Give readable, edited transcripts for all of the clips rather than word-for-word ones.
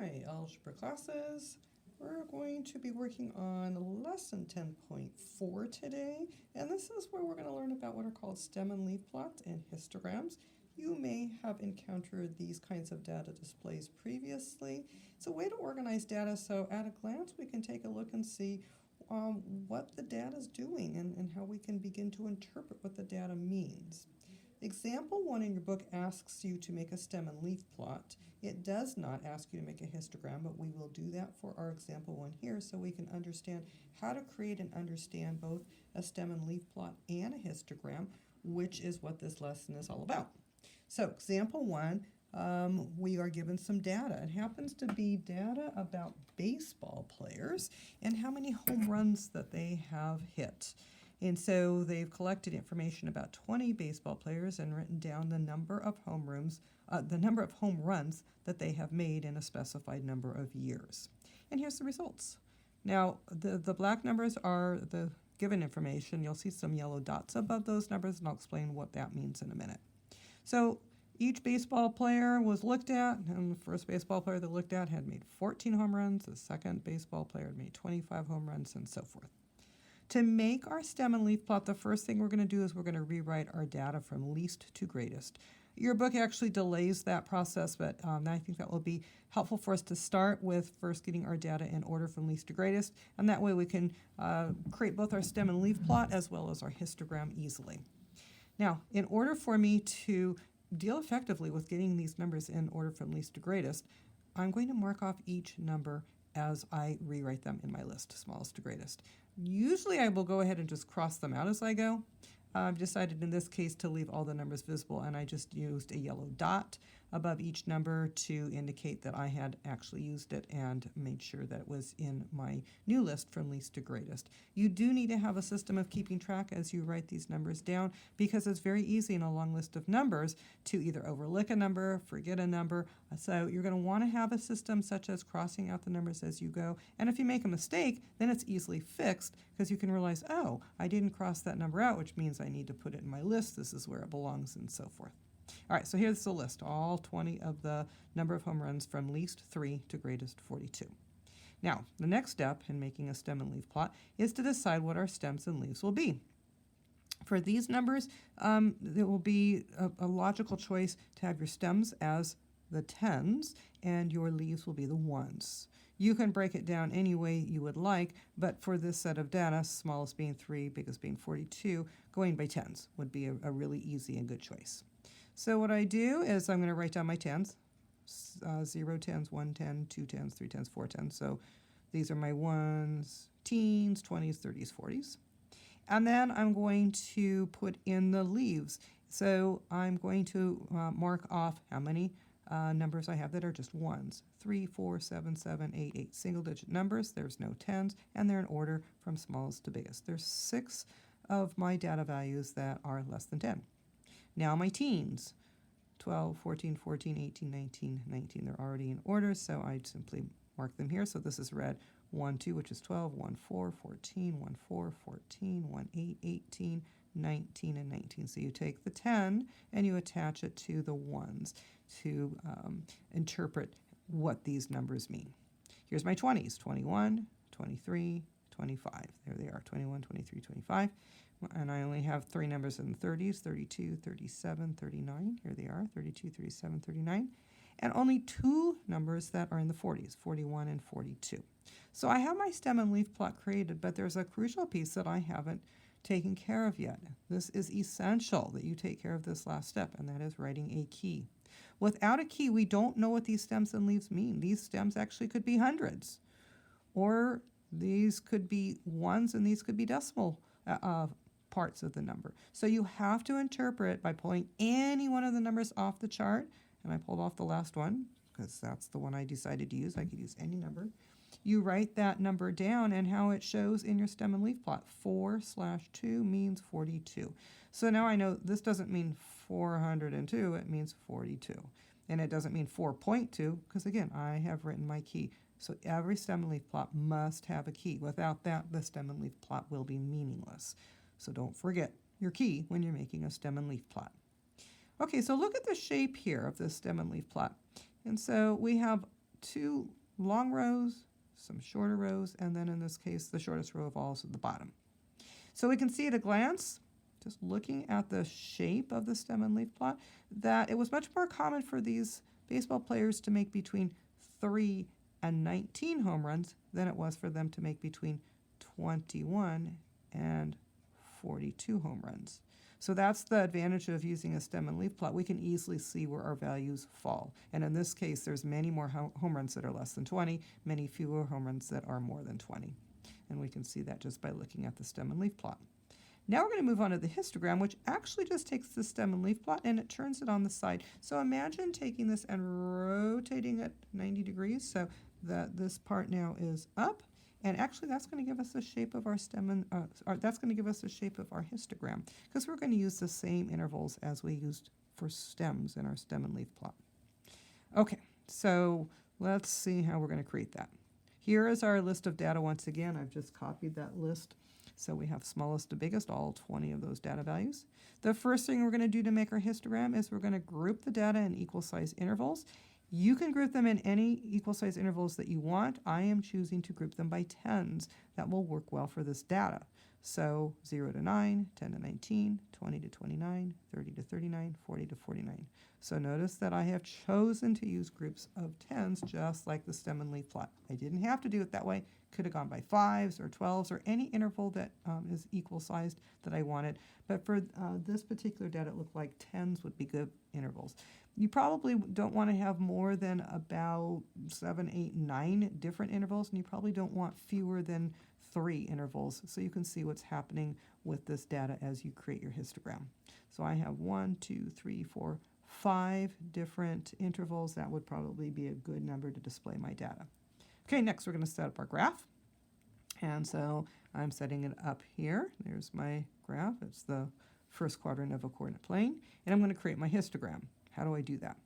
Hi, algebra classes. We're going to be working on lesson 10.4 today, and this is where we're going to learn about what are called stem and leaf plots and histograms. You may have encountered these kinds of data displays previously. It's a way to organize data, so at a glance we can take a look and see what the data is doing and how we can begin to interpret what the data means. Example 1 in your book asks you to make a stem and leaf plot. It does not ask you to make a histogram, but we will do that for our example 1 here so we can understand how to create and understand both a stem and leaf plot and a histogram, which is what this lesson is all about. So example 1, we are given some data. It happens to be data about baseball players and how many home runs that they have hit. And so they've collected information about 20 baseball players and written down the number of home runs that they have made in a specified number of years. And here's the results. Now, the black numbers are the given information. You'll see some yellow dots above those numbers, and I'll explain what that means in a minute. So each baseball player was looked at, and the first baseball player they looked at had made 14 home runs. The second baseball player had made 25 home runs, and so forth. To make our stem and leaf plot, the first thing we're going to do is we're going to rewrite our data from least to greatest. Your book actually delays that process, but I think that will be helpful for us to start with first getting our data in order from least to greatest, and that way we can create both our stem and leaf plot as well as our histogram easily. Now, in order for me to deal effectively with getting these numbers in order from least to greatest, I'm going to mark off each number as I rewrite them in my list, smallest to greatest. Usually I will go ahead and just cross them out as I go. I've decided in this case to leave all the numbers visible, and I just used a yellow dot above each number to indicate that I had actually used it and made sure that it was in my new list from least to greatest. You do need to have a system of keeping track as you write these numbers down, because it's very easy in a long list of numbers to either overlook a number, forget a number. So you're going to want to have a system such as crossing out the numbers as you go. And if you make a mistake, then it's easily fixed because you can realize, oh, I didn't cross that number out, which means I need to put it in my list. This is where it belongs, and so forth. All right, so here's the list, all 20 of the number of home runs from least 3 to greatest 42. Now, the next step in making a stem and leaf plot is to decide what our stems and leaves will be. For these numbers, it will be a logical choice to have your stems as the tens and your leaves will be the ones. You can break it down any way you would like, but for this set of data, smallest being 3, biggest being 42, going by tens would be a really easy and good choice. So what I do is I'm going to write down my tens, 0 tens, 1 10, 2 tens, 3 tens, 4 tens. So these are my ones, teens, 20s, 30s, 40s. And then I'm going to put in the leaves. So I'm going to mark off how many numbers I have that are just ones. 3, 4, 7, 7, 8, 8. Single digit numbers. There's no tens, and they're in order from smallest to biggest. There's 6 of my data values that are less than 10. Now my teens, 12, 14, 14, 18, 19, 19. They're already in order, so I simply mark them here. So this is red 1, 2, which is 12, 1, 4, 14, 1, 4, 14, 1, 8, 18, 19, and 19. So you take the 10 and you attach it to the ones to interpret what these numbers mean. Here's my 20s, 21, 23, 25. There they are, 21, 23, 25. And I only have 3 numbers in the 30s, 32, 37, 39. Here they are, 32, 37, 39. And only 2 numbers that are in the 40s, 41 and 42. So I have my stem and leaf plot created, but there's a crucial piece that I haven't taken care of yet. This is essential that you take care of this last step, and that is writing a key. Without a key, we don't know what these stems and leaves mean. These stems actually could be hundreds, or these could be ones, and these could be decimal parts of the number. So you have to interpret by pulling any one of the numbers off the chart, and I pulled off the last one because that's the one I decided to use. I could use any number. You write that number down and how it shows in your stem and leaf plot. 4/2 means 42. So now I know this doesn't mean 402, it means 42. And it doesn't mean 4.2 because, again, I have written my key. So every stem and leaf plot must have a key. Without that, the stem and leaf plot will be meaningless. So don't forget your key when you're making a stem and leaf plot. Okay, so look at the shape here of this stem and leaf plot. And so we have 2 long rows, some shorter rows, and then in this case, the shortest row of all is at the bottom. So we can see at a glance, just looking at the shape of the stem and leaf plot, that it was much more common for these baseball players to make between 3 and 19 home runs than it was for them to make between 21 and 42 home runs. So that's the advantage of using a stem and leaf plot. We can easily see where our values fall. And in this case, there's many more home runs that are less than 20, many fewer home runs that are more than 20. And we can see that just by looking at the stem and leaf plot. Now we're going to move on to the histogram, which actually just takes the stem and leaf plot and it turns it on the side. So imagine taking this and rotating it 90 degrees so that this part now is up. And actually that's going to give us the shape of our stem and that's going to give us the shape of our histogram because we're going to use the same intervals as we used for stems in our stem and leaf plot. Okay, so let's see how we're going to create that. Here is our list of data once again. I've just copied that list. So we have smallest to biggest, all 20 of those data values. The first thing we're going to do to make our histogram is we're going to group the data in equal size intervals. You can group them in any equal size intervals that you want. I am choosing to group them by tens. That will work well for this data. So 0 to 9, 10 to 19, 20 to 29, 30 to 39, 40 to 49. So notice that I have chosen to use groups of tens just like the stem and leaf plot. I didn't have to do it that way. Could have gone by 5s or 12s or any interval that is equal sized that I wanted. But for this particular data, it looked like tens would be good intervals. You probably don't want to have more than about 7, 8, 9 different intervals, and you probably don't want fewer than 3 intervals, so you can see what's happening with this data as you create your histogram. So I have 1, 2, 3, 4, 5 different intervals. That would probably be a good number to display my data. Okay, next we're going to set up our graph. And so I'm setting it up here. There's my graph. It's the first quadrant of a coordinate plane. And I'm going to create my histogram. How do I do that?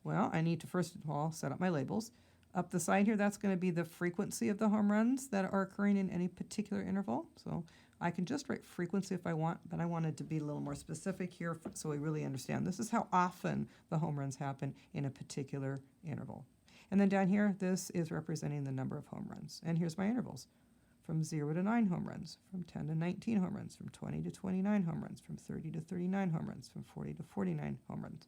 Well, I need to first of all set up my labels. Up the side here, that's going to be the frequency of the home runs that are occurring in any particular interval. So I can just write frequency if I want, but I wanted to be a little more specific here so we really understand. This is how often the home runs happen in a particular interval. And then down here, this is representing the number of home runs. And here's my intervals. From 0 to 9 home runs, from 10 to 19 home runs, from 20 to 29 home runs, from 30 to 39 home runs, from 40 to 49 home runs.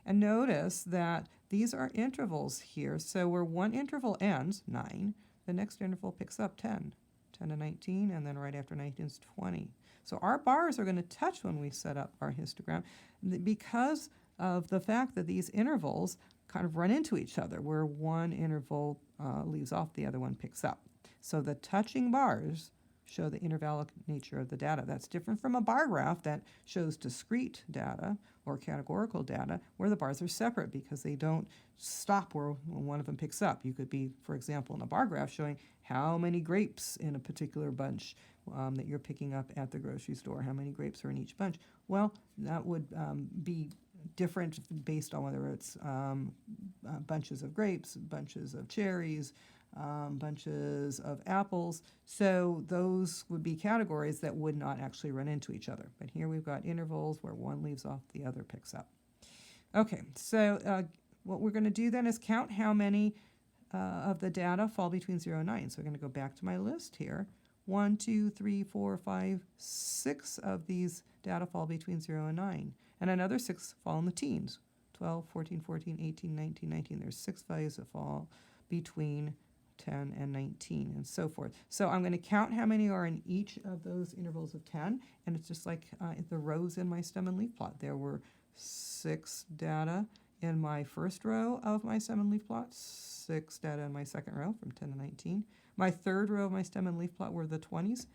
And notice that these are intervals here. So where one interval ends, 9, the next interval picks up 10, 10 to 19, and then right after 19 is 20. So our bars are going to touch when we set up our histogram because of the fact that these intervals kind of run into each other, where one interval leaves off, the other one picks up. So the touching bars show the intervallic nature of the data. That's different from a bar graph that shows discrete data or categorical data where the bars are separate because they don't stop where one of them picks up. You could be, for example, in a bar graph showing how many grapes in a particular bunch that you're picking up at the grocery store, how many grapes are in each bunch. Well, that would be different based on whether it's bunches of grapes, bunches of cherries, bunches of apples. So those would be categories that would not actually run into each other. But here we've got intervals where one leaves off, the other picks up. Okay, so what we're going to do then is count how many of the data fall between 0 and 9. So we're going to go back to my list here. 1, 2, 3, 4, 5, 6 of these data fall between 0 and 9. And another 6 fall in the teens. 12, 14, 14, 18, 19, 19. There's 6 values that fall between 10 and 19 and so forth. So I'm going to count how many are in each of those intervals of 10, and it's just like the rows in my stem and leaf plot. There were 6 data in my first row of my stem and leaf plot, 6 data in my second row from 10 to 19. My third row of my stem and leaf plot were the 20s,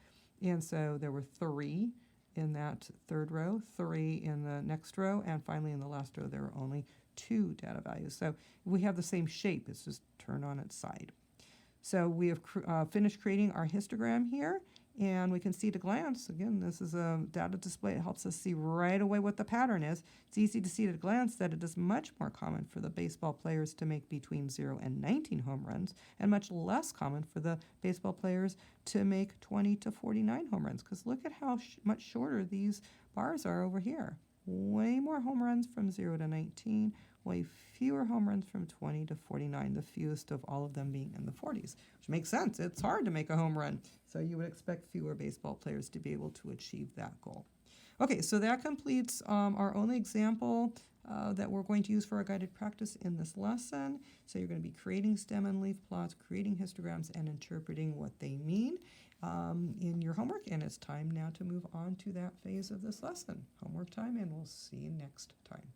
and so there were 3 in that third row, 3 in the next row, and finally in the last row there were only 2 data values. So we have the same shape, it's just turned on its side. So we have finished creating our histogram here, and we can see at a glance, again, this is a data display. It helps us see right away what the pattern is. It's easy to see at a glance that it is much more common for the baseball players to make between 0 and 19 home runs, and much less common for the baseball players to make 20 to 49 home runs, because look at how much shorter these bars are over here. Way more home runs from 0 to 19, way fewer home runs from 20 to 49, the fewest of all of them being in the 40s, which makes sense. It's hard to make a home run, so you would expect fewer baseball players to be able to achieve that goal. Okay, so that completes our only example that we're going to use for our guided practice in this lesson. So you're going to be creating stem and leaf plots, creating histograms, and interpreting what they mean in your homework. And it's time now to move on to that phase of this lesson. Homework time, and we'll see you next time.